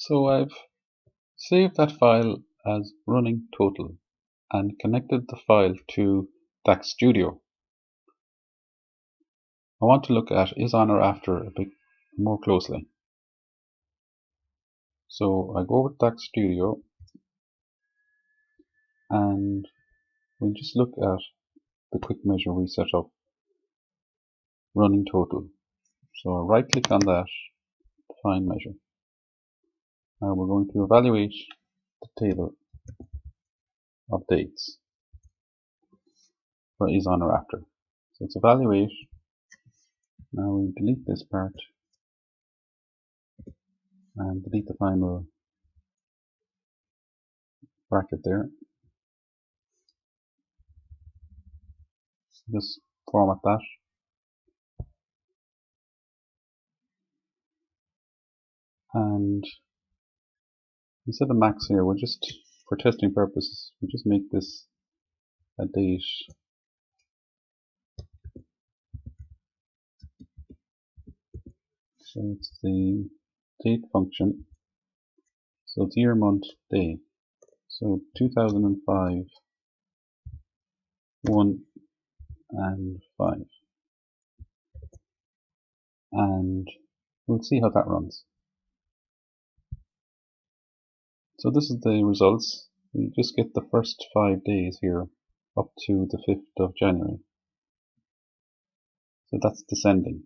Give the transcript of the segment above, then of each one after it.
So I've saved that file as running total and connected the file to DAX Studio. I want to look at is on or after a bit more closely. So I go over to DAX Studio and we'll just look at the quick measure we set up, running total. So I right click on that, define measure. Now we're going to evaluate the table of dates for is on or after. So it's evaluate. Now we delete this part and delete the final bracket there. Just format that. And instead of max here, we'll just, for testing purposes, we'll just make this a date. So it's the date function. So it's year, month, day. So 2005, 1 and 5. And we'll see how that runs. So this is the results. We just get the first 5 days here up to the 5th of January. So that's descending.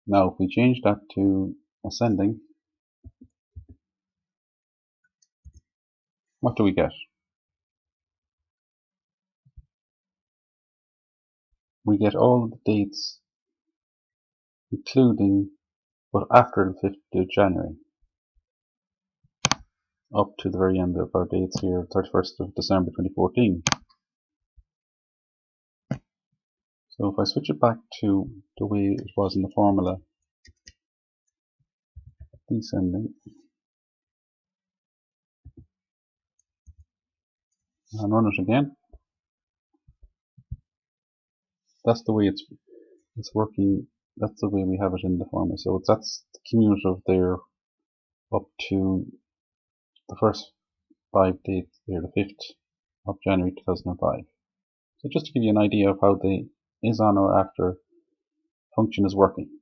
Now if we change that to ascending, what do we get? We get all of the dates including but after the 5th of January up to the very end of our dates here, 31st of December 2014. So if I switch it back to the way it was in the formula, descending, and run it again, that's the way it's working. That's the way we have it in the formula. So that's the cumulative there up to the first 5 dates there, the 5th of January 2005. So just to give you an idea of how the is on or after function is working.